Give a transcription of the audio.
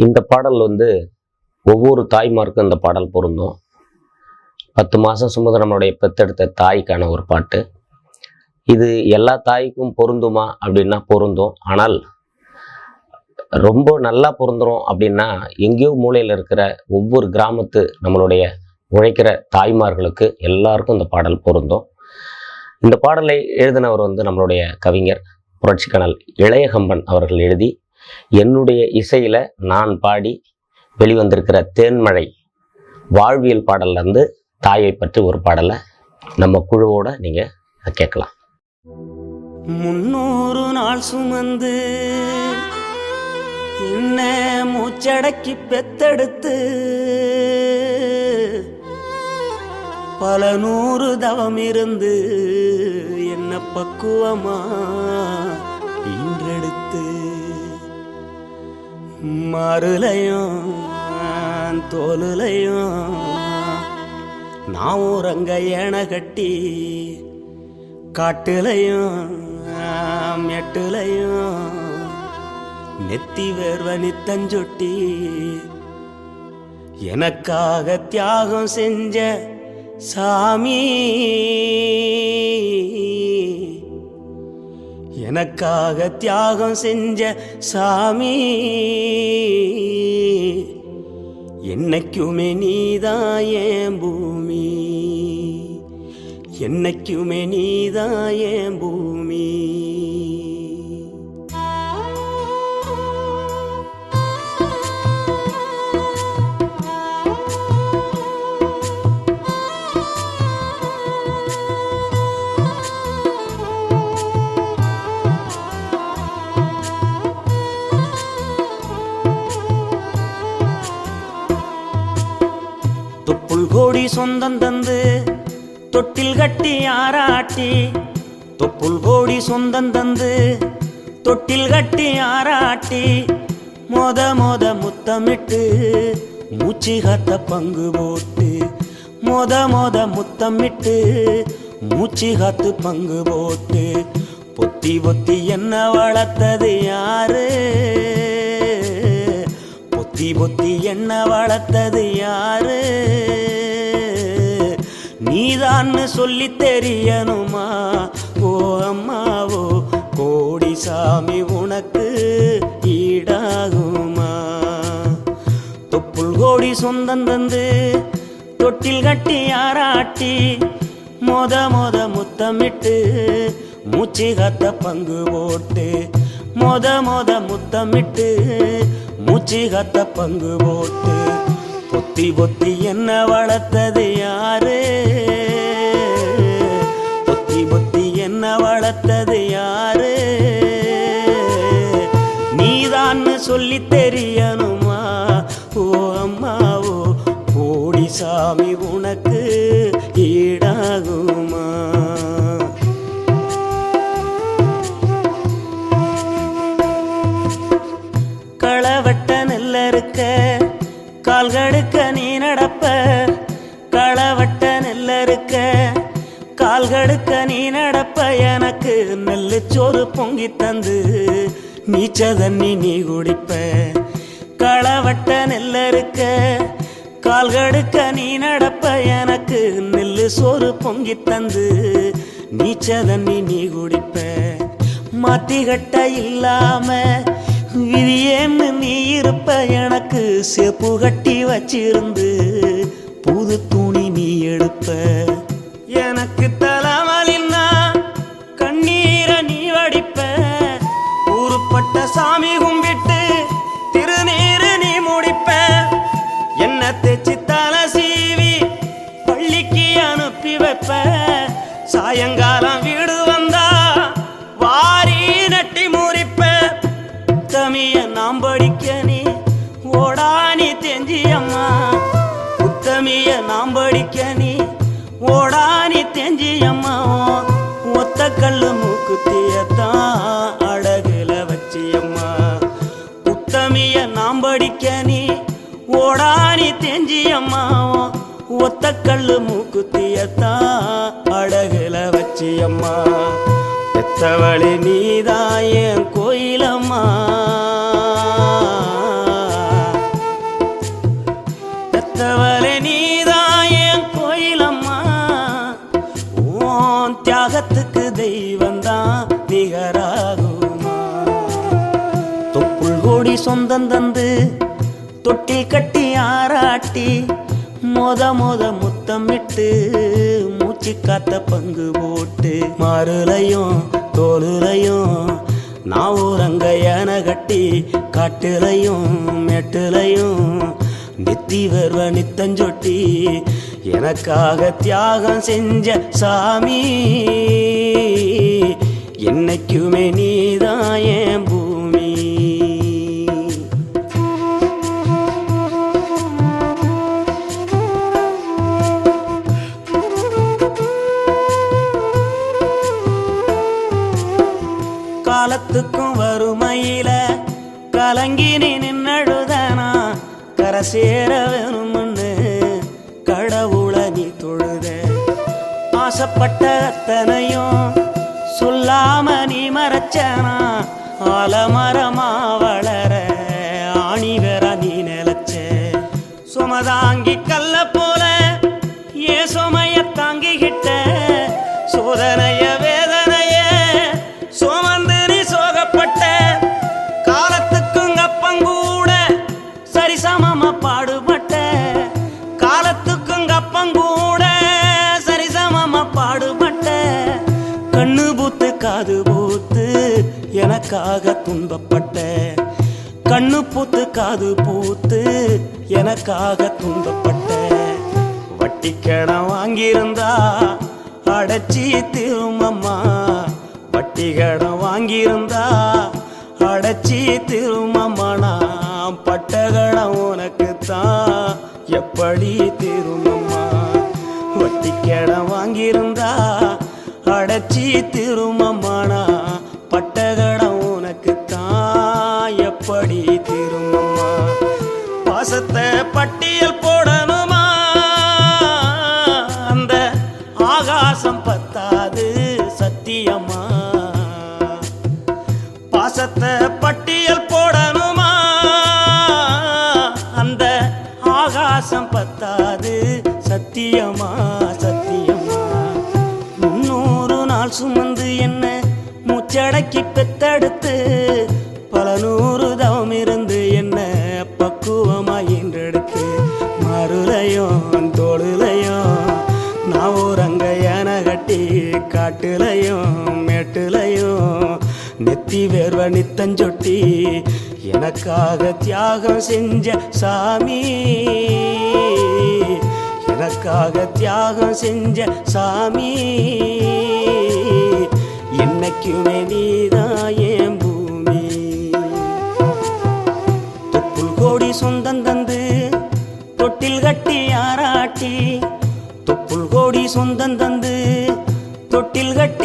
இந்த பாடல் ஒவ்வொரு தாய்மாருக்கும் இந்த பாடல் பொருந்தும். 10 மாதம் சுமந்து நம்மளுடைய பெத்தெடுத்த தாய்க்கான ஒரு பாட்டு. இது எல்லா தாய்க்கும் பொருந்துமா அப்படின்னா பொருந்தும். ஆனால் ரொம்ப நல்லா பொருந்துரும் அப்படின்னா எங்கேயோ மூலையில் இருக்கிற ஒவ்வொரு கிராமத்து நம்மளுடைய உழைக்கிற தாய்மார்களுக்கு எல்லாருக்கும் இந்த பாடல் பொருந்தும். இந்த பாடலை எழுதினவர் நம்மளுடைய கவிஞர் புரட்சிக்கனல் இளையகம்பன் அவர்கள் எழுதி என்னுடைய இசையில் நான் பாடி வெளிவந்திருக்கிற தேன்மழை வாழ்வியல் பாடல்லேருந்து தாயை பற்றி ஒரு பாடலை நம்ம குழுவோட நீங்கள் கேட்கலாம். 300 நாள் சுமந்து என்ன மூச்சடக்கி பெத்தெடுத்து பல 100 தவம் இருந்து என்ன பக்குவமா இன்றெடுத்து மாறுலையும் தோலுலையும் நான் உறங்க ஏன கட்டி காட்டுலையும் மெட்டுலையும் நெத்தி வேர்வ நித்தஞ்சொட்டி எனக்காக தியாகம் செஞ்ச சாமி, எனக்காக தியாகம் செஞ்ச சாமி, என்னைக்குமே நீதான் என் பூமி, என்னைக்குமே நீதான் என் பூமி. தொப்புள் கோடி சொந்தம் தந்து தொட்டில் கட்டி ஆராட்டி, தொப்புள் கோடி சொந்தம் தந்து தொட்டில் கட்டி ஆராட்டி மொத முத்தமிட்டு மூச்சு காத்த பங்கு போட்டு, மொத முத்தமிட்டு மூச்சு காத்து பங்கு போட்டு பொத்தி பொத்தி என்ன வளர்த்தது யாரு, பொத்தி பொத்தி என்ன வளர்த்தது யாரு, நீதான்னு சொல்லி தெரியணுமா ஓ அம்மாவோ, கோடி சாமி உனக்கு ஈடாகுமா. தொப்புள் கோடி சொந்தம் தந்து தொட்டில் கட்டி ஆராட்டி மொத முத்தமிட்டு மூச்சு காத்த பங்கு போட்டு, மொத முத்தமிட்டு மூச்சு காத்த பங்கு போட்டு பொத்தி பொத்தி என்ன வளர்த்தது யாரு, பொத்தி பொத்தி என்ன வளர்த்தது யாரு, நீதான்னு சொல்லி தெரியணுமா ஓ அம்மாவோ, கோடி சாமி உனக்கு ஈடாகுமா. களவட்ட நெல்ல இருக்க கால்கடுக்க நீ நடப்ப, களவட்ட நெல்ல இருக்க கால்கடுக்க நீ நடப்ப, எனக்கு நெல்லு சோறு பொங்கி தந்து நீச்ச தண்ணி நீ குடிப்ப. களவட்ட நெல்ல இருக்க கால்கடுக்க நீ நடப்ப, எனக்கு நெல்லு சோறு பொங்கி தந்து நீச்ச தண்ணி நீ குடிப்ப. மாத்திகட்ட இல்லாம விதியேன்னு நீ இருப்ப, எனக்கு செப்பு கட்டி வச்சிருந்து புது துணி நீ எடுப்ப. எனக்கு தலைவலின்னா கண்ணீரை நீ வடிப்ப, ஊருப்பட்ட சாமி கும்பிட்டு திருநீரு நீ முடிப்ப. என்ன தேச்சி தலை சீவி பள்ளிக்கு அனுப்பி வைப்ப, சாயங்காலம் வீடு வந்தா வாரி நட்டி முறிப்ப. உத்தமிய நாம் படிக்க நீ ஓடானி தெஞ்சியம்மா, உத்தமிய நாம் படிக்க நீ ஓடானி தெஞ்சியம்மா. ஒத்த கல்லு மூக்குத்தியத்தான் அழகுல வச்சியம்மா, உத்தமிய நாம் படிக்க நீ ஓடானி தெஞ்சியம்மா. ஒத்த கல்லு மூக்குத்தியத்தான் அழகுல வச்சியம்மா. பெத்தவளி நீதான் என் கோயிலம்மா, ஓன் தியாகத்துக்கு தெய்வந்தான் நிகராகுமா? தொப்புள் கோடி சொந்தம் தந்து தொட்டில் கட்டி ஆராட்டி மொத முத்தமிட்டு மூச்சு காத்த பங்கு போட்டு மாறுலையும் தோலுலையும் நான் ஊரங்க யானை கட்டி காட்டுலையும் மேட்டுலையும் நெத்தி வருவ நித்தஞ்சொட்டி எனக்காக தியாகம் செஞ்ச சாமி என்னைக்குமே நீதான் என் பூமி. காலத்துக்கும் வறுமையில கலங்கி நீ நின்னழுதனா கரை சேர வேணும்னு கடவுளை நீ தொழுத. ஆசைப்பட்ட அத்தனையும் சொல்லாம நீ மறைச்சனா ஆலமரமா வளர ஆணி வேற நீ நிலச்ச. சுமதாங்கி கல்ல போல ஏ சுமைய தாங்கிக்கிட்ட சோதனைய வேதனைய சுமந்து நீ சோகப்பட்ட. காலத்துக்கும் அப்பங்கூட சரிசமமா பாடுபட்ட. காலத்துக்கும் அப்பங்கூட சரிசமமா பாடுபட்ட. கண்ணு பூத்து காது பூத்து எனக்காக துன்பப்பட்ட. கண்ணு பூத்து காது பூத்து எனக்காக துன்பப்பட்ட. வட்டிக்கடன் வாங்கியிருந்தா அடைச்சி திருமம்மா. வட்டிக்கடன் வாங்கியிருந்தா அடைச்சி திருமம்மா. நான் பட்டகடம் உனக்கு தான் எப்படி திருமம்மா. வட்டிக்கடன் வாங்கியிருந்தா அடைச்சி திருமம்மா. நான் பட்டகடம் உனக்கு தான் எப்படி திருமம்மா. பாசத்தை பட்டியல் போடணுமா அந்த ஆகாசம் பத்தாது சத்தியமா. பாசத்தை பட்டியல் போடணுமா அந்த ஆகாசம் பத்தாது சத்தியமா சத்தியமா. 300 நாள் சுமந்து என்ன மூச்சடக்கி பெத்தெடுத்து பல 100 தவம் இருந்து என்ன பக்குவமா என்றெடுத்து மறுலையும் தோளுலையும் நான் ஊரங்க யானை கட்டி காட்டுலையும் மேட்டுலையும் நெத்தி வேர்வ நித்தஞ்சொட்டி எனக்காக தியாகம் செஞ்ச சாமி. எனக்காக தியாகம் செஞ்ச சாமி என்னைக்குமே நீதான் என் பூமி. தொப்புள் கோடி சொந்தம் தந்து தொட்டில் கட்டி ஆராட்டி. தொப்புள் கோடி சொந்தம் தந்து தொட்டில் கட்டி